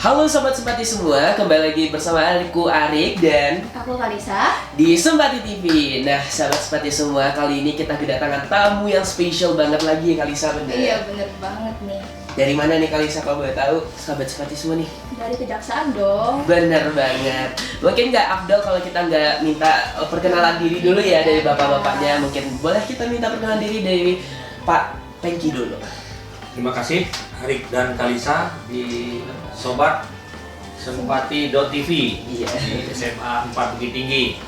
Halo Sobat Sempati semua, kembali lagi bersama aku Arik dan Aku Kalisa di Sempati TV. Nah Sobat Sempati semua, kali ini kita kedatangan tamu yang spesial banget lagi ya Kalisa, bener? Iya bener banget nih. Dari mana nih Kalisa kalau boleh tahu Sobat Sempati semua nih? Dari kejaksaan dong. Bener banget. Mungkin nggak afdol kalau kita nggak minta perkenalan diri dulu ya dari bapak-bapaknya. Mungkin boleh kita minta perkenalan diri dari Pak Pengki dulu. Terima kasih Arik dan Kalisa di Sobat Sempati.tv Iya. di SMA 4 Bukit Tinggi.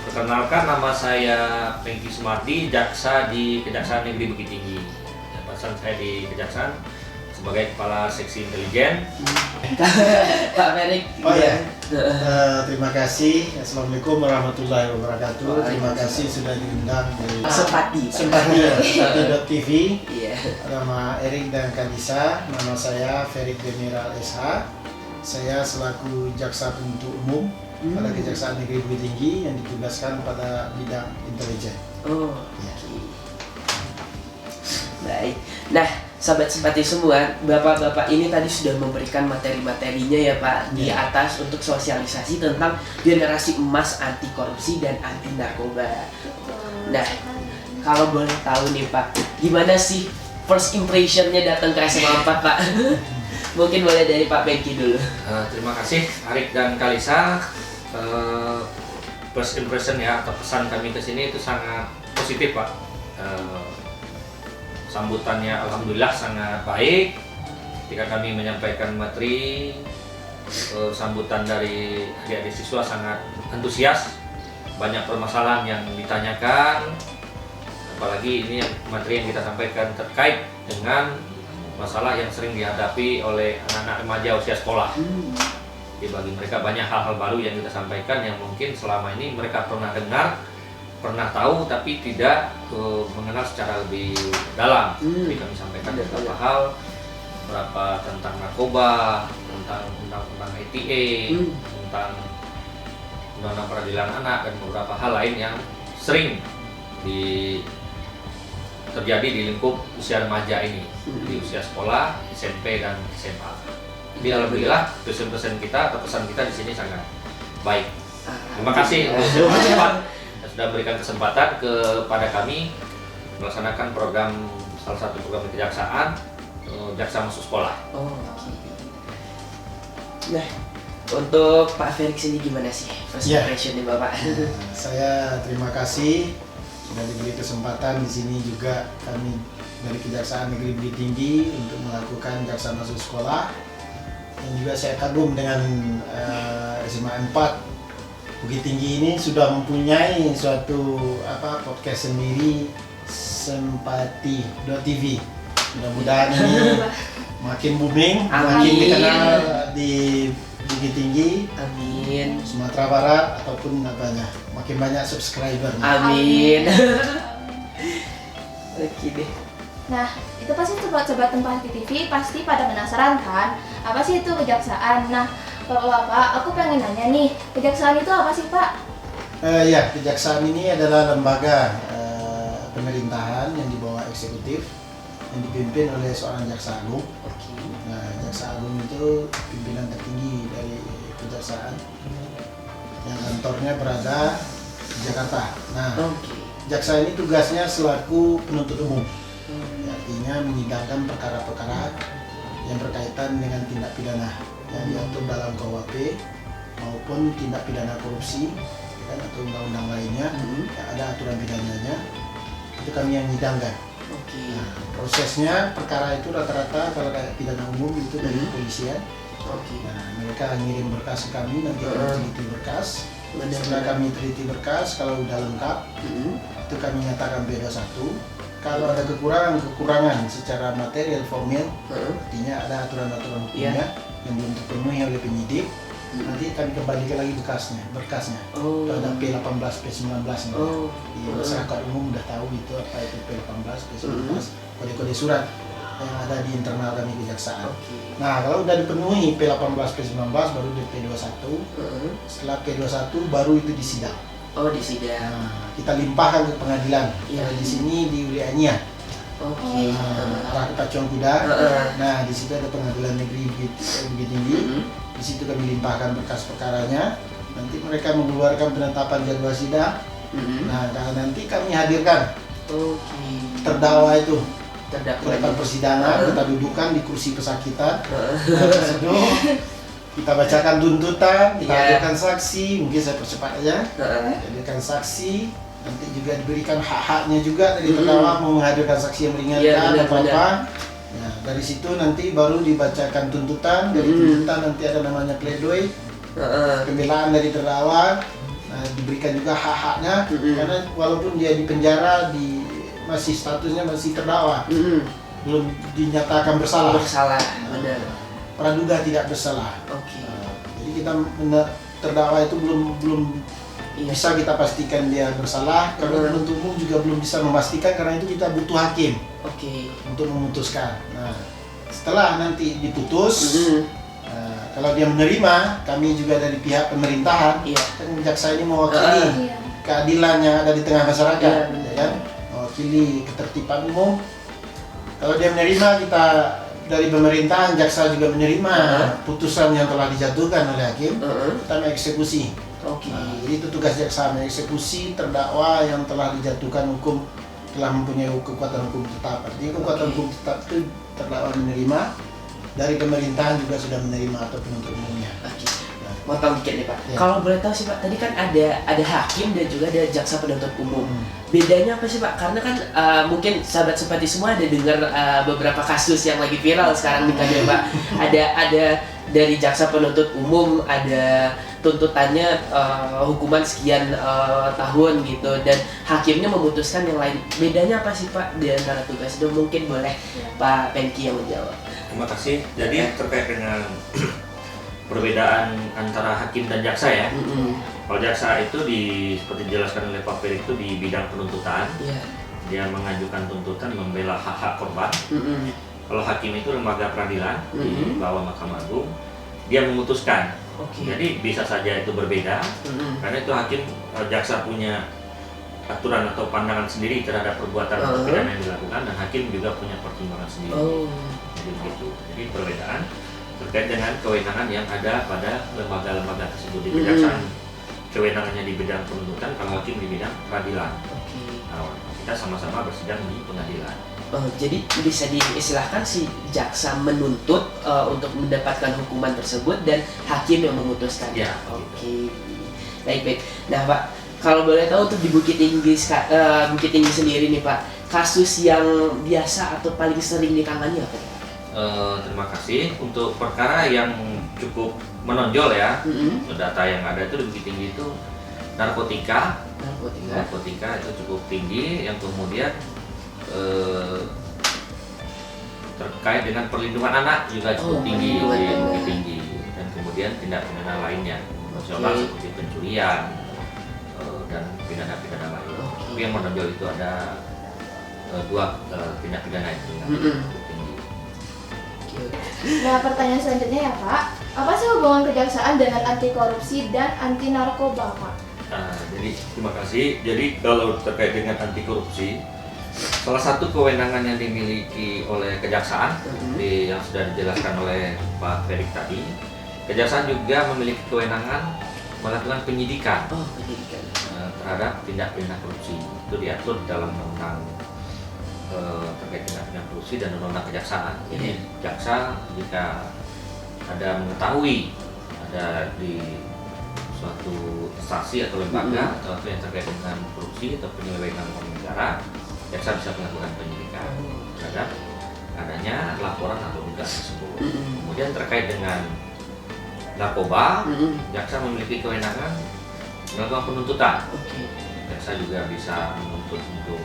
Perkenalkan, nama saya Pengki Sumardi, jaksa di Kejaksaan Negeri Bukit Tinggi. Jabatan saya di Kejaksaan sebagai Kepala Seksi Intelijen. Pak Ferik. Oh ya, terima kasih. Assalamualaikum warahmatullahi wabarakatuh. Terima kasih sudah diundang di Sempati. Sempati.tv. Iya. Nama Erik dan Kalisa. Nama saya Ferik Demiral SH. Saya selaku jaksa penuntut umum pada Kejaksaan Negeri Bukit Tinggi yang ditugaskan pada bidang intelijen. Oh, Ya. oke. Baik. Nah, Sobat Sempati semua, bapak-bapak ini tadi sudah memberikan materi-materinya ya Pak di Ya. atas untuk sosialisasi tentang generasi emas anti korupsi dan anti narkoba. Nah, kalau boleh tahu nih Pak, gimana sih first impression-nya datang ke SMA 4 Pak? Mungkin boleh dari Pak Pengki dulu. Terima kasih Arik dan Kalisa. First impression ya, atau pesan kami ke sini itu sangat positif Pak. Sambutannya alhamdulillah sangat baik. Ketika kami menyampaikan materi, sambutan dari adik-adik siswa sangat antusias. Banyak permasalahan yang ditanyakan, apalagi ini materi yang kita sampaikan terkait dengan masalah yang sering dihadapi oleh anak-anak remaja usia sekolah. Jadi bagi mereka banyak hal-hal baru yang kita sampaikan yang mungkin selama ini mereka pernah dengar, pernah tahu, tapi tidak mengenal secara lebih dalam. Jadi kami sampaikan beberapa hal, beberapa tentang narkoba, tentang undang-undang ITE, tentang undang-undang peradilan anak, dan beberapa hal lain yang sering terjadi di lingkup usia remaja ini, di usia sekolah, SMP dan SMA. Jadi alhamdulillah pesan kita atau pesan kita di sini sangat baik. Terima kasih sudah berikan kesempatan kepada kami melaksanakan salah satu program kejaksaan, jaksa masuk sekolah. Oh, oke. Nah, untuk Pak Felix ini gimana sih first Ya. impression nih Bapak? Saya terima kasih sudah diberi kesempatan di sini juga kami dari Kejaksaan Negeri Bukit Tinggi untuk melakukan jaksa masuk sekolah, dan juga saya kagum dengan SMA 4 Bukit Tinggi ini sudah mempunyai suatu podcast sendiri, Sempati.tv. Mudah-mudahan ini makin booming, makin Amin. dikenal di Bukit Tinggi, Amin. Sumatera Barat ataupun makin banyak subscriber. Amin. Oke deh. Nah, itu pasti sobat-sobat Sempati TV pasti pada penasaran kan? Apa sih itu kejaksaan? Nah, Bapak-bapak, aku pengen nanya nih, kejaksaan itu apa sih Pak? Ya, Kejaksaan ini adalah lembaga pemerintahan yang di bawah eksekutif yang dipimpin oleh seorang jaksa agung. Oke. Nah, jaksa agung itu pimpinan tertinggi dari kejaksaan yang kantornya berada di Jakarta. Nah, Oke. jaksa ini tugasnya selaku penuntut umum, artinya menyidangkan perkara-perkara yang berkaitan dengan tindak pidana yang diatur dalam KUHP maupun tindak pidana korupsi atau undang-undang lainnya yang ada aturan pidananya, itu kami yang menyidangkan. Oke. Nah, prosesnya perkara itu rata-rata kalau kayak pidana umum itu dari kepolisian. Oke. Nah, mereka ngirim berkas ke kami, nanti kami teliti berkas. Setelah Benar-benar. kami teliti berkas, kalau udah lengkap, itu kami nyatakan B21. Kalau ada kekurangan secara material formil, artinya ada aturan-aturan hukumnya yang belum terpenuhi oleh penyidik, nanti kami kembalikan lagi berkasnya. Oh. Itu ada P18, P19 nih. Oh. Di masyarakat umum udah tahu itu apa itu P18, P19, kode-kode surat yang ada di internal kami kejaksaan. Oke. Nah, kalau udah dipenuhi P18, P19 baru di P21. Setelah P21 baru itu disidang. Oh, di sidang. Nah, kita limpahkan ke pengadilan. Iya. Kalau di sini di Uriania. Oke. arah ke Pacuan Kuda. Heeh. Nah, di situ ada pengadilan negeri Bukit Tinggi. Di situ kami limpahkan berkas perkaranya. Nanti mereka mengeluarkan penetapan jadwal sidang. Nah, nanti kami hadirkan Oke. terdakwa itu ke Terdakwa. depan persidangan, kita dudukan di kursi pesakitan. Nah, di situ kita bacakan tuntutan, kita Iya. hadirkan saksi, mungkin saya percepat aja. Heeh. Hadirkan saksi, nanti juga diberikan hak-haknya juga dari terdakwa mau menghadirkan saksi yang meringankan Iya, benar, atau apa. Nah, dari situ nanti baru dibacakan tuntutan, dari tuntutan nanti ada namanya pledoi, Heeh. pembelaan dari terdakwa. Nah, diberikan juga hak-haknya karena walaupun dia di penjara masih statusnya masih terdakwa, belum dinyatakan bersalah. Bersalah, benar. Praduga tidak bersalah. Oke. Jadi kita terdakwa itu belum Iya. bisa kita pastikan dia bersalah, karena penuntut umum juga belum bisa memastikan, karena itu kita butuh hakim Oke. untuk memutuskan. Nah, setelah nanti diputus, kalau dia menerima, kami juga dari pihak pemerintahan, Iya. kan jaksa ini mewakili Iya. keadilan yang ada di tengah masyarakat, Iya, benar. ya kan? Mewakili ketertiban umum. Kalau dia menerima, kita dari pemerintahan, jaksa juga menerima putusan yang telah dijatuhkan oleh hakim, kita mengeksekusi. Oke. Nah, jadi itu tugas jaksa, mengeksekusi terdakwa yang telah dijatuhkan hukum, telah mempunyai kekuatan hukum tetap. Artinya kekuatan hukum tetap itu terdakwa menerima, dari pemerintahan juga sudah menerima atau penuntut umumnya. Oke. Potong dikit nih Pak. Ya. Kalau boleh tahu sih Pak, tadi kan ada hakim dan juga ada jaksa penuntut umum. Bedanya apa sih Pak? Karena kan mungkin sahabat simpati semua ada dengar beberapa kasus yang lagi viral sekarang di KD Pak. Ada dari jaksa penuntut umum ada tuntutannya hukuman sekian tahun gitu, dan hakimnya memutuskan yang lain. Bedanya apa sih Pak di antara tugas itu? Mungkin boleh Pak Pengki yang menjawab. Terima kasih. Jadi terkait dengan perbedaan antara hakim dan jaksa ya. Kalau jaksa itu seperti dijelaskan oleh Pak Ferry itu di bidang penuntutan, Iya. dia mengajukan tuntutan membela hak-hak korban. Kalau hakim itu lembaga peradilan di bawah Mahkamah Agung, dia memutuskan. Oke. Jadi bisa saja itu berbeda, karena itu hakim, jaksa punya aturan atau pandangan sendiri terhadap perbuatan atau pidana yang dilakukan, dan hakim juga punya pertimbangan sendiri. Oh. Jadi begitu. Jadi perbedaan terkait dengan kewenangan yang ada pada lembaga-lembaga tersebut. Di kejaksaan kewenangannya di bidang penuntutan, kalau hakim di bidang peradilan. Oke. Nah, kita sama-sama bersidang di pengadilan. Jadi bisa diistilahkan si jaksa menuntut untuk mendapatkan hukuman tersebut dan hakim yang memutuskan. Ya. Oke. Baik. Nah Pak, kalau boleh tahu untuk di Bukit Tinggi sendiri nih Pak, kasus yang biasa atau paling sering ditangani apa Pak? Terima kasih. Untuk perkara yang cukup menonjol ya, data yang ada itu di Bukit Tinggi itu narkotika itu cukup tinggi, yang kemudian terkait dengan perlindungan anak juga cukup tinggi di Bukit Tinggi, dan kemudian tindak pidana lainnya emosional seperti pencurian dan pidana-pidana lain. Tapi yang menonjol itu ada dua tindak pidana itu yang cukup tinggi. Nah, pertanyaan selanjutnya ya Pak, apa sih hubungan kejaksaan dengan anti korupsi dan anti narkoba Pak? Jadi terima kasih. Jadi kalau terkait dengan anti korupsi, salah satu kewenangan yang dimiliki oleh kejaksaan yang sudah dijelaskan oleh Pak Ferry tadi, kejaksaan juga memiliki kewenangan melakukan penyidikan terhadap tindak pidana korupsi. Itu diatur dalam undang terkait tindak pidana korupsi dan undang-undang kejaksaan. Jadi jaksa jika ada mengetahui ada di suatu instansi atau lembaga atau yang terkait dengan korupsi atau penyelewengan uang negara, jaksa bisa melakukan penyidikan terhadap adanya laporan atau dugaan tersebut. Kemudian terkait dengan narkoba, jaksa memiliki kewenangan melakukan penuntutan. Jaksa juga bisa menuntut untuk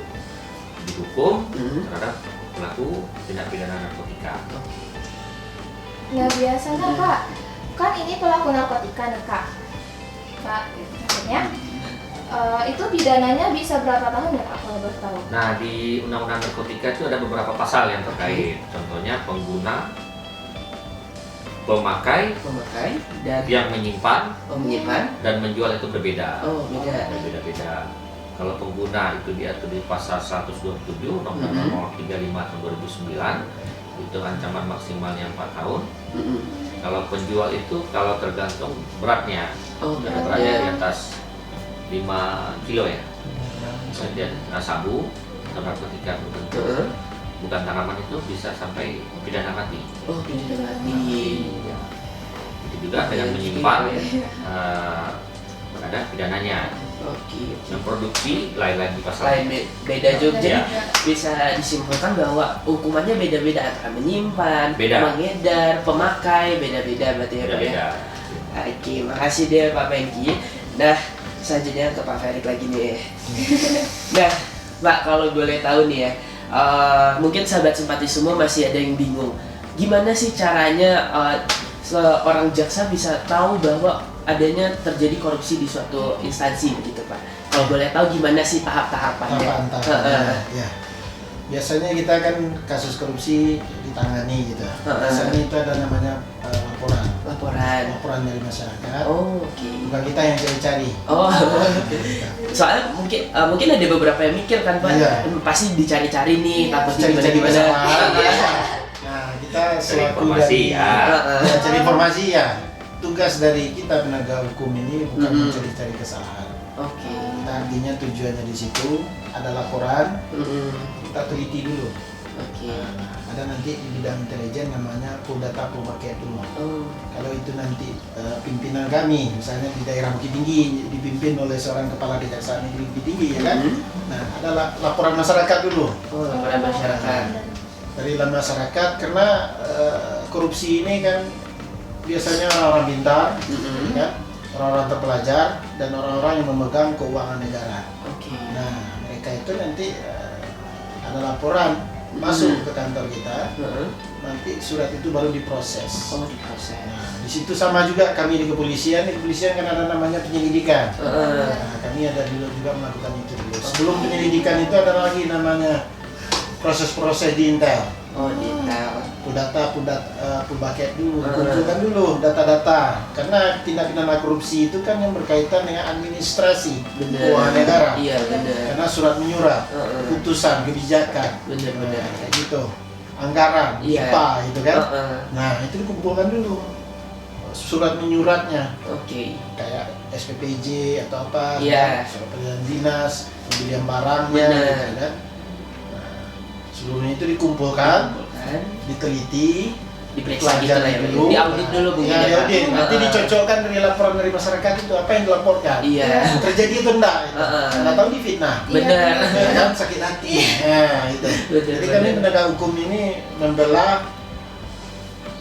dihukum terhadap pelaku tindak pidana narkotika. Nah, biasanya Kak, kan ini pelaku narkotika nih Kak. Maksudnya itu pidananya bisa berapa tahun ya Kak kalau boleh tahu? Nah, di Undang-Undang Narkotika itu ada beberapa pasal yang terkait. Contohnya pengguna, pemakai, dan yang menyimpan menyimpan. dan menjual itu berbeda. Oh, beda. Berbeda-beda. Kalau pengguna itu diatur di pasal 127 nomor nomor 35 tahun 2009, itu ancaman maksimalnya 4 tahun. Kalau penjual itu kalau tergantung beratnya, beratnya di atas 5 kilo ya. Kemudian sabu atau narkotika tertentu, bukan tanaman, itu bisa sampai pidana mati. Oh, pidana mati. Itu juga dengan menyimpan ada pidananya. Oke. Memproduksi lain-lain di pasal. Lain beda juga. Jadi Ya. bisa disimpulkan bahwa hukumannya beda-beda antara menyimpan, Beda. mengedar, pemakai, beda-beda berarti ya Pak ya. Beda-beda. Oke, makasih deh Pak Pengki. Nah, selanjutnya ke Pak Ferik lagi nih. Nah, Pak, kalau boleh tahu nih ya, mungkin sahabat simpati semua masih ada yang bingung. Gimana sih caranya seorang jaksa bisa tahu bahwa adanya terjadi korupsi di suatu instansi begitu Pak? Kalau boleh tahu gimana sih tahap-tahapannya? Tahapan-tahapannya, ya. Biasanya kita kan kasus korupsi ditangani gitu. Biasanya itu ada namanya laporan dari masyarakat. Oh, oke. Bukan kita yang cari-cari. Oh, soalnya mungkin ada beberapa yang mikir kan Pak, Iya. pasti dicari-cari nih, takutnya Cari-cari gimana-gimana. masalah. Nah, kita selaku informasi, dari ya. cari informasi ya. Tugas dari kita penegak hukum ini bukan Mm-mm. mencari-cari kesalahan. Oke. Kita artinya tujuannya di situ ada laporan, kita teliti dulu. Oke. Nah, ada nanti di bidang intelijen namanya Puldata Pemakai dulu. Oh, Kalau itu nanti pimpinan kami, misalnya di daerah Bukit Tinggi dipimpin oleh seorang kepala kejaksaan negeri Bukit Tinggi, ya kan? Nah, ada laporan masyarakat dulu. laporan masyarakat. Dari masyarakat, karena korupsi ini kan biasanya orang-orang pintar, ya, orang-orang terpelajar, dan orang-orang yang memegang keuangan negara. Oke. Nah, mereka itu nanti ada laporan masuk ke kantor kita, nanti surat itu baru diproses. Oh, diproses. Nah, di situ sama juga kami di kepolisian kan ada namanya penyelidikan. Nah, kami ada juga melakukan itu dulu. Sebelum penyelidikan itu ada lagi namanya proses-proses di Intel. Oh, detail. Pulbaket dulu, kumpulkan dulu data-data. Karena tindak pidana korupsi itu kan yang berkaitan dengan administrasi keuangan negara. Iya, benar. Karena surat menyurat, putusan, kebijakan, Benar-benar. kayak gitu, anggaran, Iya. IPA itu kan. Nah, Itu dikumpulkan dulu surat menyuratnya, oke. kayak SPPJ atau apa, Iya. surat panggilan dinas, pembelian barangnya, Benar. gitu kan. Nah, seluruhnya itu dikumpulkan, diteliti, Diperiksa gitu lah ya, pelajari dulu. diaudit dulu mungkin Ya, ya, Pak. diaudit. Nanti dicocokkan dari laporan dari masyarakat itu apa yang dilaporkan. Iya. Terjadi itu enggak? Gitu. Nggak tahu difitnah. Benar. Ya kan, sakit hati. Nah, itu. Benar, Jadi kami benar. penegak hukum ini membela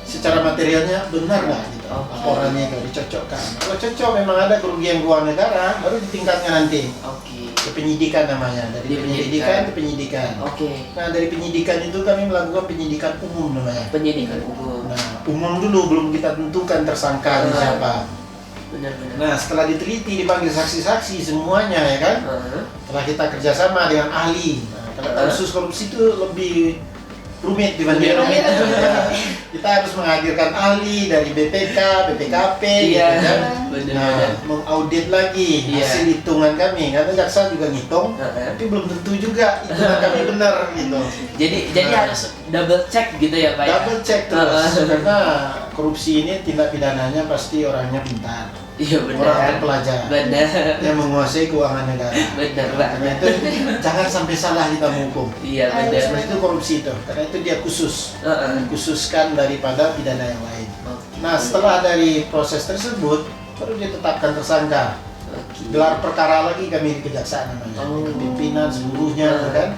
secara materialnya benar nggak gitu. Oke. Laporannya kalau dicocokkan. Kalau cocok memang ada kerugian keuangan negara, baru ditingkatnya nanti Oke. ke penyidikan namanya. Dari Di penyelidikan ke penyidikan. Oke. Nah, dari penyidikan itu kami melakukan penyidikan umum namanya. Penyidikan umum. Nah, umum dulu belum kita tentukan tersangka siapa. Benar-benar. Nah, setelah diteliti, dipanggil saksi-saksi semuanya ya kan. Setelah kita kerjasama dengan ahli. Nah, kalau kasus korupsi itu lebih rumit dibanding Lebih rumit. Kita harus menghadirkan ahli dari BPK, BPKP, Iya. gitu kan. Benar-benar. Nah, mengaudit lagi Iya. hasil hitungan kami, karena jaksa juga ngitung, tapi belum tentu juga hitungan kami benar gitu. Jadi harus double check gitu ya Pak ya? Double check terus, karena korupsi ini tindak pidananya pasti orangnya pintar, Iya orang benar. terpelajar, Benar. yang menguasai keuangan negara. Benar Karena Pak. itu jangan sampai salah kita menghukum. Iya Oleh benar. sebab itu korupsi itu, karena itu dia khususkan daripada pidana yang lain. Nah, setelah dari proses tersebut, baru dia tetapkan tersangka. Gelar perkara lagi kami di kejaksaan namanya, dengan pimpinan seluruhnya, kan?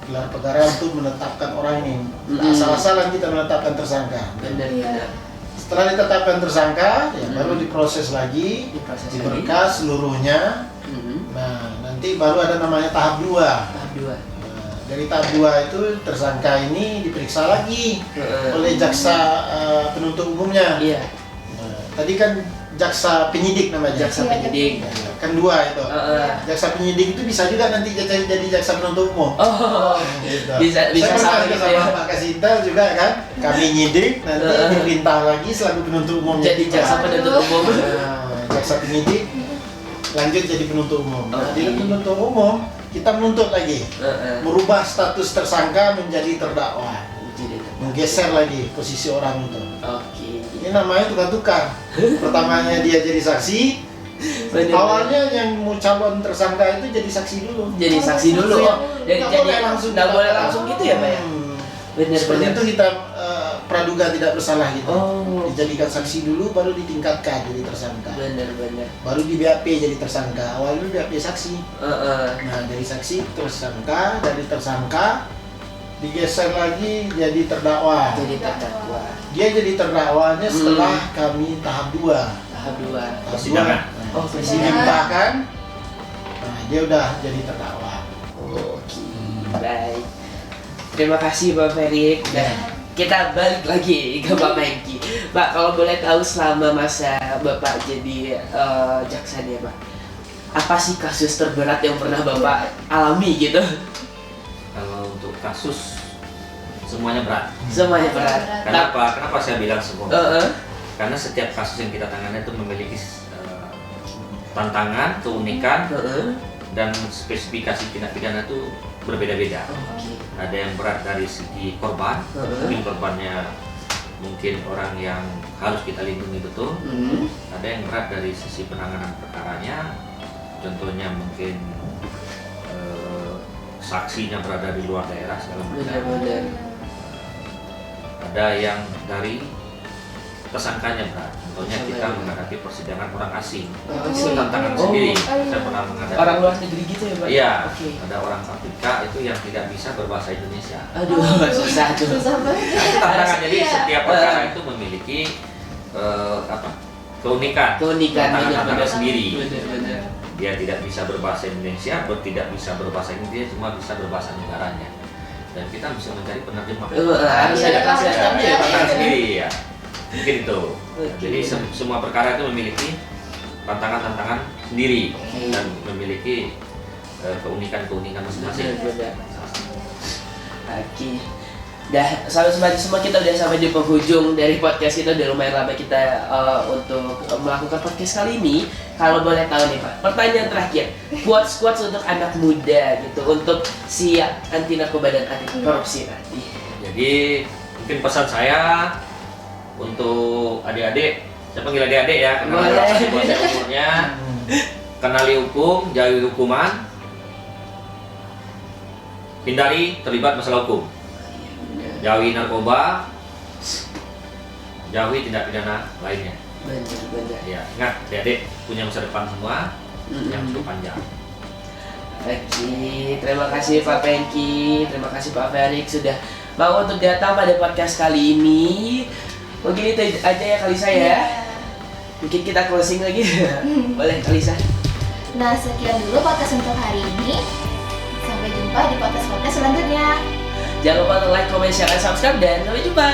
Gelar perkara untuk menetapkan orang ini. Asal-asalan kita menetapkan tersangka. Benar-benar. Setelah ditetapkan tersangka, ya baru diproses lagi, Diproses lagi. diberkas seluruhnya. Nah, nanti baru ada namanya tahap 2. Tahap 2. Dari tahap 2 itu tersangka ini diperiksa lagi oleh jaksa penuntut umumnya. Iya. Nah, tadi kan jaksa penyidik namanya. Jaksa penyidik. Kan 2 itu. Jaksa penyidik itu bisa juga nanti jadi jaksa penuntut umum. Oh. Gitu. Bisa Saya sama pernah gitu sama ya. Pak Kasintel juga kan. Kami nyidik nanti diperintah lagi selaku penuntut umum. Jadi jaksa penuntut umum. Nah, jaksa penyidik lanjut jadi penuntut umum. Nah, Oke. di penuntut umum kita menuntut lagi, merubah status tersangka menjadi terdakwa, menggeser lagi posisi orang itu. Oke. Ini namanya tukar-tukar. Pertamanya dia jadi saksi, awalnya yang mau calon tersangka itu jadi saksi dulu. Jadi saksi dulu. Oh, jadi Nggak boleh langsung nggak boleh ditangkap. langsung gitu ya, Pak ya? Benar Seperti benar. itu kita praduga tidak bersalah gitu. Oh. Dijadikan saksi dulu, baru ditingkatkan jadi tersangka. Benar benar. Baru di BAP jadi tersangka. Awalnya BAP saksi. Heeh. Nah, dari saksi tersangka, dari tersangka digeser lagi jadi terdakwa. Jadi terdakwa. Dia jadi terdakwanya setelah kami tahap 2. Tahap 2. Persidangan. Oh, Dilimpahkan. Nah, dia udah jadi terdakwa. Oke. Baik. Terima kasih Pak Ferry. Nah, kita balik lagi ke Pak Mengki. Pak, kalau boleh tahu selama masa Bapak jadi jaksa nih, Pak, apa sih kasus terberat yang pernah Bapak alami gitu? Kalau untuk kasus semuanya berat. Semuanya berat. Kenapa? Kenapa saya bilang semua? Heeh. Karena setiap kasus yang kita tangani itu memiliki tantangan, keunikan, Heeh. dan spesifikasi tindak pidana itu berbeda-beda. Oke. Ada yang berat dari segi korban, mungkin korbannya mungkin orang yang harus kita lindungi betul. Hmm. Ada yang berat dari sisi penanganan perkaranya, contohnya mungkin saksinya berada di luar daerah segala macam. Benar-benar. Ada yang dari tersangkanya berat, contohnya kita menghadapi persidangan orang asing. Oh, Itu tantangan oh. sendiri. Saya pernah menghadapi Orang luar negeri gitu ya, Pak? Iya, Oke. ada orang Afrika itu yang tidak bisa berbahasa Indonesia. Aduh, susah tuh. Susah banget. Itu tantangan, jadi Iya. setiap perkara itu memiliki keunikan, Keunikan tantangan sendiri. Benar-benar. Dia tidak bisa berbahasa Indonesia, atau tidak bisa berbahasa Inggris, cuma bisa berbahasa negaranya. Dan kita bisa mencari penerjemah. Harus ada translatornya ya, Pak. Tantangan sendiri ya. Mungkin itu. Nah, Oke. jadi semua perkara itu memiliki tantangan-tantangan sendiri Oke. dan memiliki keunikan-keunikan masing-masing. Benar-benar. Oke. Dah, sahabat-sahabat semua, kita udah sampai di penghujung dari podcast kita. Udah lumayan lama kita untuk melakukan podcast kali ini. Kalau boleh tahu nih Pak, pertanyaan terakhir, quotes untuk anak muda gitu, untuk si anti narkoba dan anti korupsi nanti. Jadi mungkin pesan saya untuk adik-adik, saya panggil adik-adik ya, karena Boleh. di bawah umurnya, kenali hukum, jauhi hukuman, hindari terlibat masalah hukum. Jauhi narkoba, jauhi tindak pidana lainnya. Benar-benar. Ya, ingat, adik-adik punya masa depan semua yang cukup panjang. Oke, terima kasih Pak Pengki, terima kasih Pak Ferik sudah mau untuk datang pada podcast kali ini. Mungkin itu aja ya Kalisa ya. Mungkin kita closing lagi. Boleh Kalisa. Nah, sekian dulu podcast untuk hari ini. Sampai jumpa di podcast-podcast selanjutnya. Jangan lupa untuk like, comment, share, dan subscribe dan sampai jumpa.